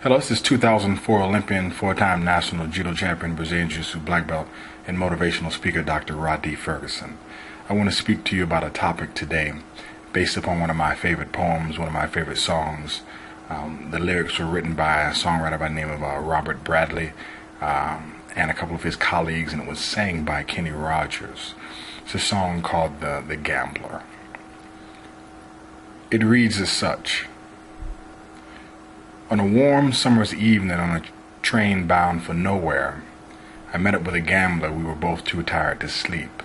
Hello, this is 2004 Olympian, four-time national judo champion, Brazilian Jiu-Jitsu black belt, and motivational speaker Dr. Rhadi Ferguson. I want to speak to you about a topic today based upon one of my favorite poems, one of my favorite songs. The lyrics were written by a songwriter by the name of Robert Bradley and a couple of his colleagues, and it was sang by Kenny Rogers. It's a song called The Gambler. It reads as such. On a warm summer's evening on a train bound for nowhere, I met up with a gambler. We were both too tired to sleep,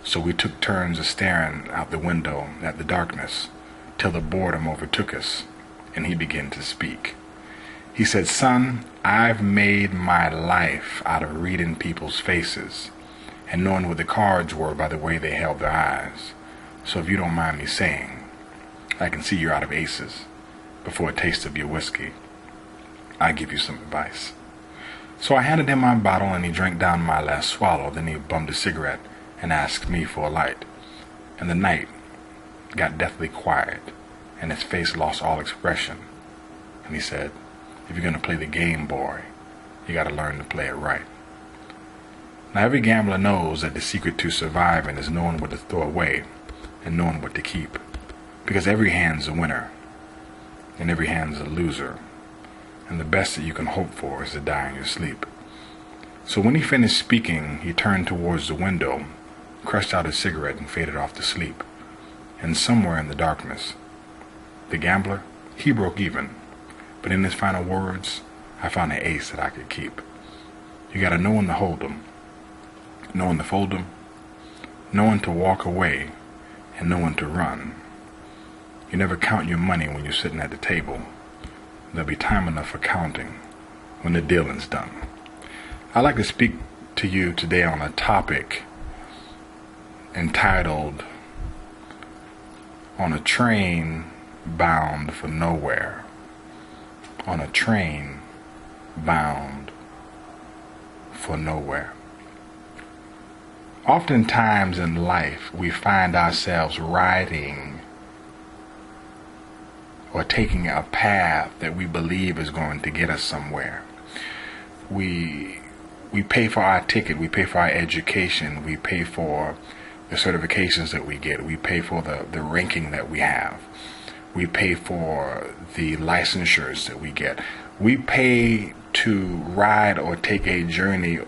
so we took turns of staring out the window at the darkness till the boredom overtook us, and he began to speak. He said, "Son, I've made my life out of reading people's faces and knowing what the cards were by the way they held their eyes. So if you don't mind me saying, I can see you're out of aces. Before a taste of your whiskey, I give you some advice." So I handed him my bottle, and he drank down my last swallow. Then he bummed a cigarette and asked me for a light. And the night got deathly quiet, and his face lost all expression. And he said, "If you're going to play the game, boy, you got to learn to play it right." Now, every gambler knows that the secret to surviving is knowing what to throw away and knowing what to keep, because every hand's a winner and every hand's a loser, and the best that you can hope for is to die in your sleep. So when he finished speaking, he turned towards the window, crushed out his cigarette, and faded off to sleep. And somewhere in the darkness, the gambler, he broke even, but in his final words, I found an ace that I could keep. You gotta know when to hold 'em, know when to fold 'em, know when to walk away, and know when to run. You never count your money when you're sitting at the table. There'll be time enough for counting when the dealing's done. I'd like to speak to you today on a topic entitled, "On a Train Bound for Nowhere." On a train bound for nowhere. Oftentimes in life, we find ourselves riding or taking a path that we believe is going to get us somewhere. We pay for our ticket, we pay for our education, we pay for the certifications that we get, we pay for the ranking that we have, we pay for the licensures that we get. We pay to ride or take a journey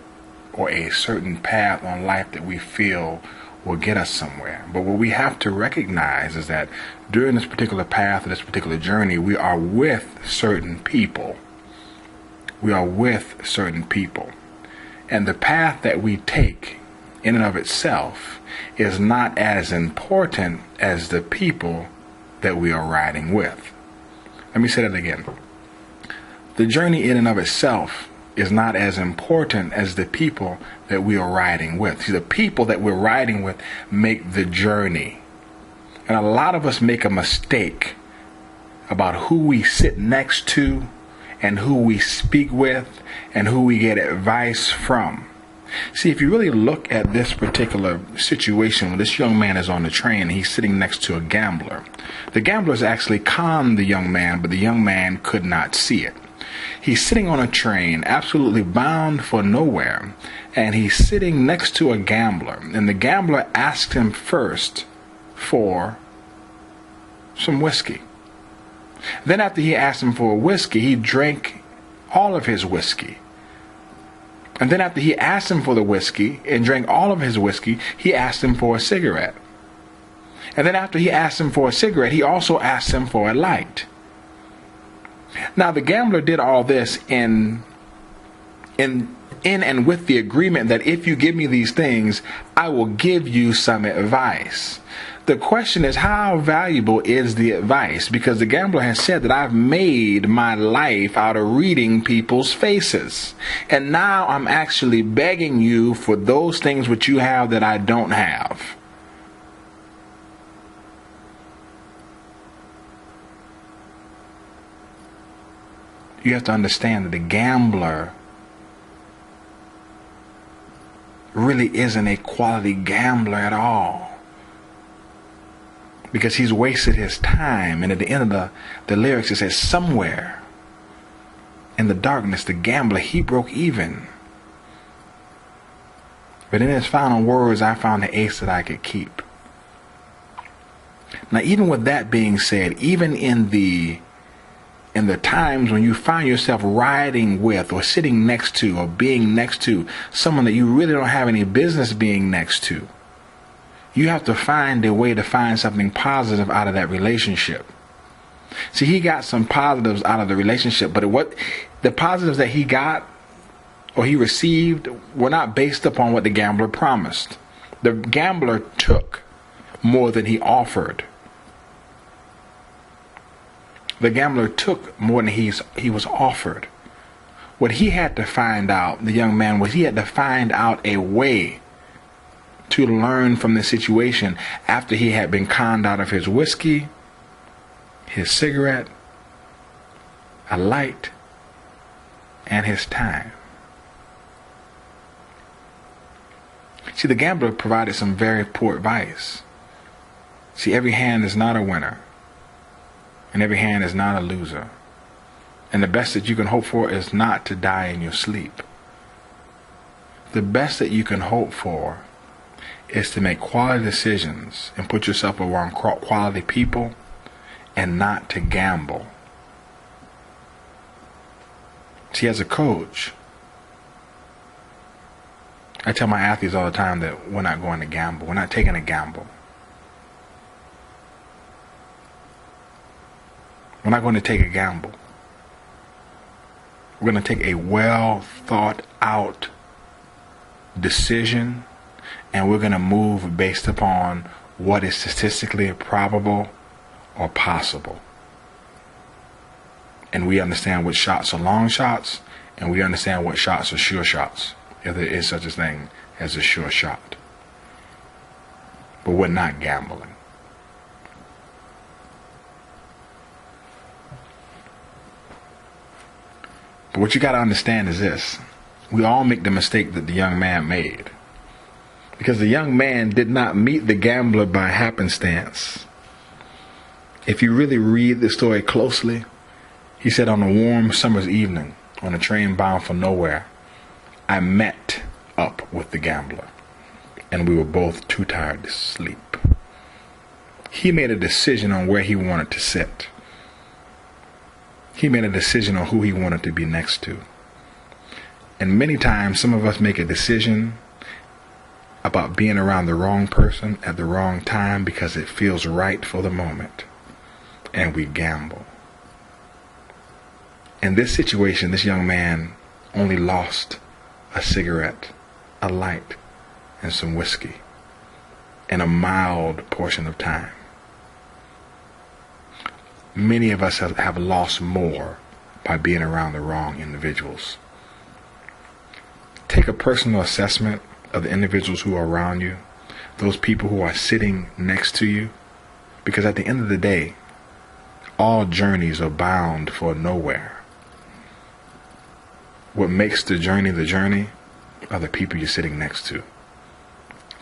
or a certain path on life that we feel will get us somewhere. But what we have to recognize is that during this particular path, or this particular journey, we are with certain people. We are with certain people. And the path that we take in and of itself is not as important as the people that we are riding with. Let me say that again. The journey in and of itself is not as important as the people that we are riding with. See, the people that we're riding with make the journey. And a lot of us make a mistake about who we sit next to and who we speak with and who we get advice from. See, if you really look at this particular situation, when this young man is on the train, he's sitting next to a gambler. The gambler has actually conned the young man, but the young man could not see it. He's sitting on a train, absolutely bound for nowhere, and he's sitting next to a gambler. And the gambler asked him first for some whiskey. Then after he asked him for a whiskey, he drank all of his whiskey. And then after he asked him for the whiskey and drank all of his whiskey, he asked him for a cigarette. And then after he asked him for a cigarette, he also asked him for a light. Now, the gambler did all this in and with the agreement that if you give me these things, I will give you some advice. The question is, how valuable is the advice? Because the gambler has said that I've made my life out of reading people's faces. And now I'm actually begging you for those things which you have that I don't have. You have to understand that the gambler really isn't a quality gambler at all. because he's wasted his time. And at the end of the lyrics, it says, somewhere in the darkness, the gambler, he broke even. But in his final words, I found the ace that I could keep. Now, even with that being said, even in the times when you find yourself riding with or sitting next to or being next to someone that you really don't have any business being next to, you have to find a way to find something positive out of that relationship. See, he got some positives out of the relationship, but what the positives that he got or he received were not based upon what the gambler promised. The gambler took more than he offered. The gambler took more than he was offered. What he had to find out, the young man, was he had to find out a way to learn from the situation after he had been conned out of his whiskey, his cigarette, a light, and his time. See, the gambler provided some very poor advice. See, every hand is not a winner, and every hand is not a loser. And the best that you can hope for is not to die in your sleep. The best that you can hope for is to make quality decisions and put yourself around quality people and not to gamble. See, as a coach, I tell my athletes all the time that we're not going to gamble. We're not taking a gamble. We're not going to take a gamble. We're going to take a well thought out decision, and we're going to move based upon what is statistically probable or possible. And we understand what shots are long shots, and we understand what shots are sure shots, if there is such a thing as a sure shot. But we're not gambling. But what you got to understand is this. We all make the mistake that the young man made. Because the young man did not meet the gambler by happenstance. If you really read the story closely, he said, on a warm summer's evening, on a train bound for nowhere, I met up with the gambler, and we were both too tired to sleep. He made a decision on where he wanted to sit. He made a decision on who he wanted to be next to. And many times, some of us make a decision about being around the wrong person at the wrong time because it feels right for the moment, and we gamble. In this situation, this young man only lost a cigarette, a light, and some whiskey in a mild portion of time. Many of us have lost more by being around the wrong individuals. Take a personal assessment of the individuals who are around you, those people who are sitting next to you, because at the end of the day, all journeys are bound for nowhere. What makes the journey are the people you're sitting next to.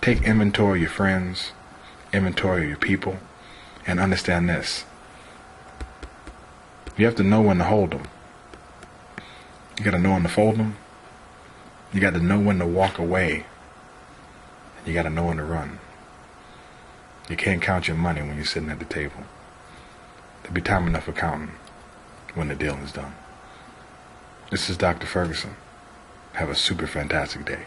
Take inventory of your friends, inventory of your people, and understand this. You have to know when to hold them. You got to know when to fold them. You got to know when to walk away. And you got to know when to run. You can't count your money when you're sitting at the table. There'll be time enough for counting when the deal is done. This is Dr. Ferguson. Have a super fantastic day.